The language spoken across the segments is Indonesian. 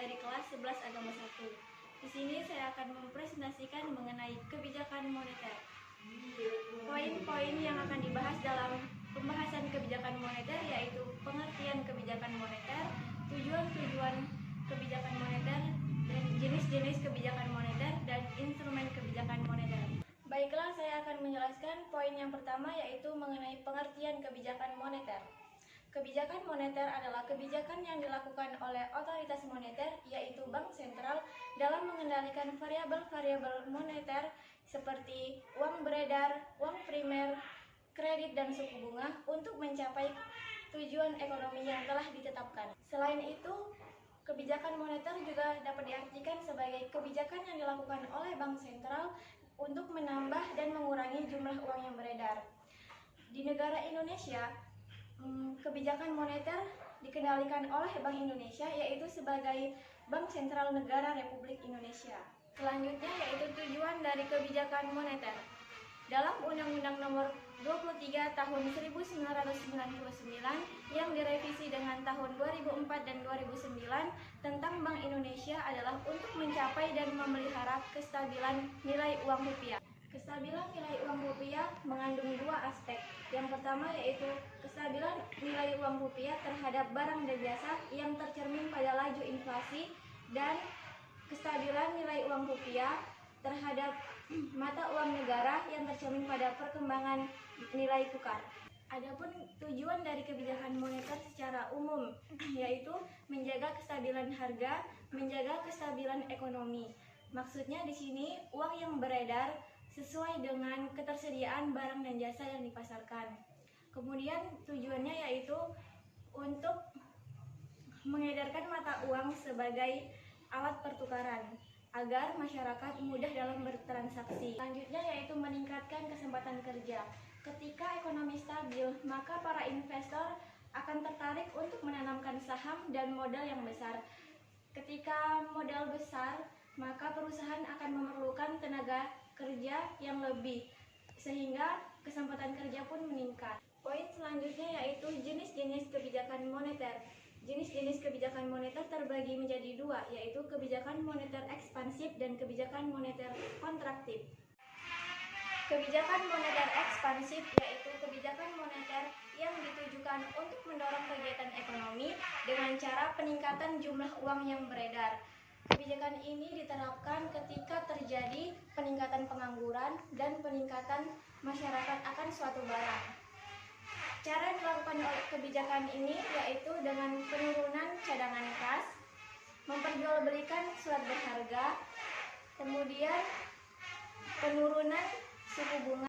dari kelas 11 Agama 1. Di sini saya akan mempresentasikan mengenai kebijakan moneter. Poin-poin yang akan dibahas dalam pembahasan kebijakan moneter yaitu pengertian kebijakan moneter, tujuan-tujuan kebijakan moneter, dan jenis-jenis kebijakan moneter dan instrumen kebijakan moneter. Baiklah, saya akan menjelaskan poin yang pertama yaitu mengenai pengertian kebijakan moneter. Kebijakan moneter adalah kebijakan yang dilakukan oleh otoritas moneter, yaitu bank sentral, dalam mengendalikan variabel-variabel moneter seperti uang beredar, uang primer, kredit, dan suku bunga untuk mencapai tujuan ekonomi yang telah ditetapkan. Selain itu, kebijakan moneter juga dapat diartikan sebagai kebijakan yang dilakukan oleh bank sentral untuk menambah dan mengurangi jumlah uang yang beredar. Di negara Indonesia, kebijakan moneter dikendalikan oleh Bank Indonesia, yaitu sebagai Bank Sentral Negara Republik Indonesia. Selanjutnya yaitu tujuan dari kebijakan moneter. Dalam Undang-Undang Nomor 23 Tahun 1999 yang direvisi dengan tahun 2004 dan 2009 tentang Bank Indonesia adalah untuk mencapai dan memelihara kestabilan nilai uang rupiah. Kestabilan nilai uang rupiah mengandung dua aspek. Yang pertama yaitu kestabilan nilai uang rupiah terhadap barang dan jasa yang tercermin pada laju inflasi, dan kestabilan nilai uang rupiah terhadap mata uang negara yang tercermin pada perkembangan nilai tukar. Adapun tujuan dari kebijakan moneter secara umum yaitu menjaga kestabilan harga, menjaga kestabilan ekonomi. Maksudnya di sini uang yang beredar sesuai dengan ketersediaan barang dan jasa yang dipasarkan. Kemudian tujuannya yaitu untuk mengedarkan mata uang sebagai alat pertukaran agar masyarakat mudah dalam bertransaksi. Selanjutnya yaitu meningkatkan kesempatan kerja. Ketika ekonomi stabil, maka para investor akan tertarik untuk menanamkan saham dan modal yang besar. Ketika modal besar, maka perusahaan akan memerlukan tenaga kerja yang lebih, sehingga kesempatan kerja pun meningkat. Poin selanjutnya yaitu jenis-jenis kebijakan moneter. Jenis-jenis kebijakan moneter terbagi menjadi dua, yaitu kebijakan moneter ekspansif dan kebijakan moneter kontraktif. Kebijakan moneter ekspansif yaitu kebijakan moneter yang ditujukan untuk mendorong kegiatan ekonomi dengan cara peningkatan jumlah uang yang beredar. Kebijakan ini diterapkan ketika terjadi peningkatan pengangguran dan peningkatan masyarakat akan suatu barang. Cara dilakukan oleh kebijakan ini yaitu dengan penurunan cadangan kas, memperjualbelikan surat berharga, kemudian penurunan suku bunga.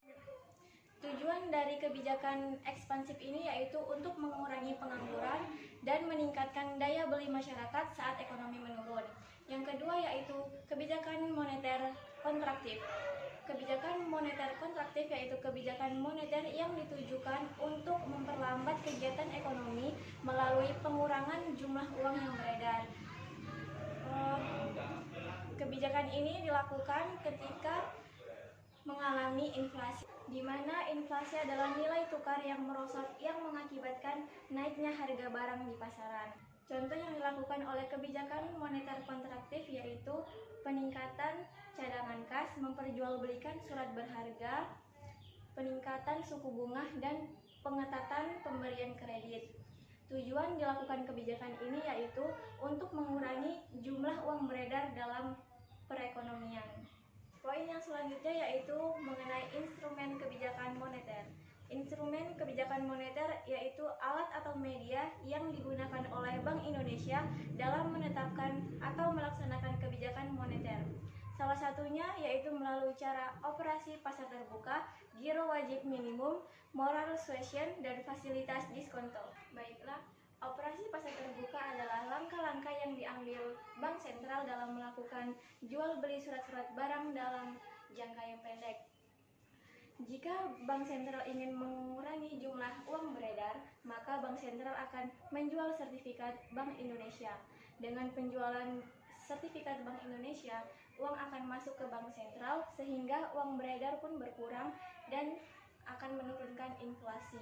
Tujuan dari kebijakan ekspansif ini yaitu untuk mengurangi pengangguran dan meningkatkan daya beli masyarakat saat ekonomi menurun. Yang kedua yaitu kebijakan moneter kontraktif. Kebijakan moneter kontraktif yaitu kebijakan moneter yang ditujukan untuk memperlambat kegiatan ekonomi melalui pengurangan jumlah uang yang beredar. Kebijakan ini dilakukan ketika mengalami inflasi, di mana inflasi adalah nilai tukar yang merosot yang mengakibatkan naiknya harga barang di pasaran. Contoh yang dilakukan oleh kebijakan moneter kontraktif yaitu peningkatan cadangan kas, memperjualbelikan surat berharga, peningkatan suku bunga, dan pengetatan pemberian kredit. Tujuan dilakukan kebijakan ini yaitu untuk mengurangi jumlah uang beredar dalam perekonomian. Poin yang selanjutnya yaitu mengenai instrumen kebijakan moneter. Instrumen kebijakan moneter yaitu alat atau media yang digunakan oleh Bank Indonesia dalam menetapkan atau melaksanakan kebijakan moneter. Salah satunya yaitu melalui cara operasi pasar terbuka, giro wajib minimum, moral suasion, dan fasilitas diskonto. Baiklah, operasi pasar terbuka adalah langkah-langkah yang diambil Bank Sentral dalam melakukan jual beli surat-surat barang dalam jangka yang pendek. Jika Bank Sentral ingin mengurangi jumlah uang beredar, maka Bank Sentral akan menjual sertifikat Bank Indonesia. Dengan penjualan sertifikat Bank Indonesia, uang akan masuk ke Bank Sentral sehingga uang beredar pun berkurang dan akan menurunkan inflasi.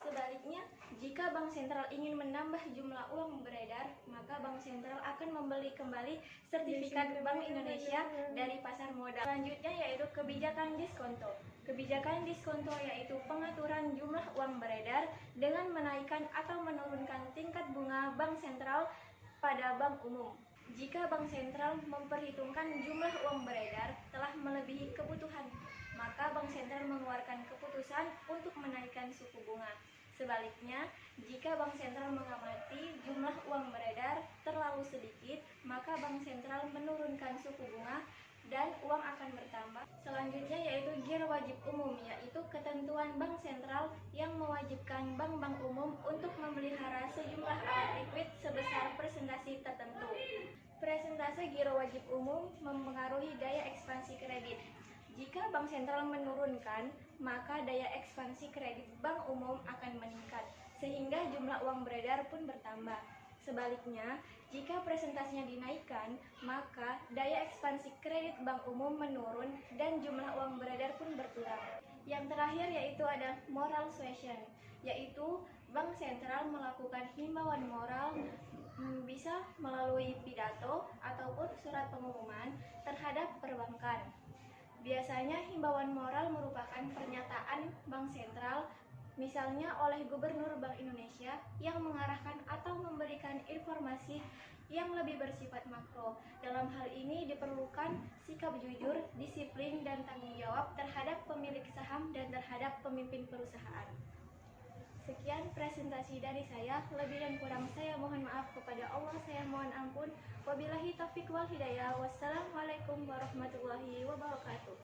Sebaliknya, Jika Bank Sentral ingin menambah jumlah uang beredar, maka Bank Sentral akan membeli kembali sertifikat Bank Indonesia dari pasar modal. Selanjutnya yaitu kebijakan diskonto. Kebijakan diskonto yaitu pengaturan jumlah uang beredar dengan menaikkan atau menurunkan tingkat bunga Bank Sentral pada bank umum. Jika Bank Sentral memperhitungkan jumlah uang beredar telah melebihi kebutuhan, maka Bank Sentral mengeluarkan keputusan untuk menaikkan suku bunga. Sebaliknya, jika Bank Sentral mengamati jumlah uang beredar terlalu sedikit, maka Bank Sentral menurunkan suku bunga dan uang akan bertambah. Selanjutnya yaitu giro wajib umum, yaitu ketentuan Bank Sentral yang mewajibkan bank-bank umum untuk memelihara sejumlah alat likuid sebesar persentase tertentu. Persentase giro wajib umum mempengaruhi daya ekspansi kredit. Jika Bank Sentral menurunkan, maka daya ekspansi kredit bank umum akan meningkat, sehingga jumlah uang beredar pun bertambah. Sebaliknya, jika presentasinya dinaikkan, maka daya ekspansi kredit bank umum menurun dan jumlah uang beredar pun berkurang. Yang terakhir yaitu ada moral suasion, yaitu Bank Sentral melakukan himbauan moral bisa melalui pidato ataupun surat pengumuman terhadap perbankan. Biasanya himbauan moral merupakan pernyataan Bank Sentral, misalnya oleh Gubernur Bank Indonesia yang mengarahkan atau memberikan informasi yang lebih bersifat makro. Dalam hal ini diperlukan sikap jujur, disiplin, dan tanggung jawab terhadap pemilik saham dan terhadap pemimpin perusahaan. Sekian presentasi dari saya, lebih dan kurang saya mohon maaf kepada Allah, saya mohon ampun. Wabillahi taufiq wal hidayah. Wassalamualaikum warahmatullahi wabarakatuh.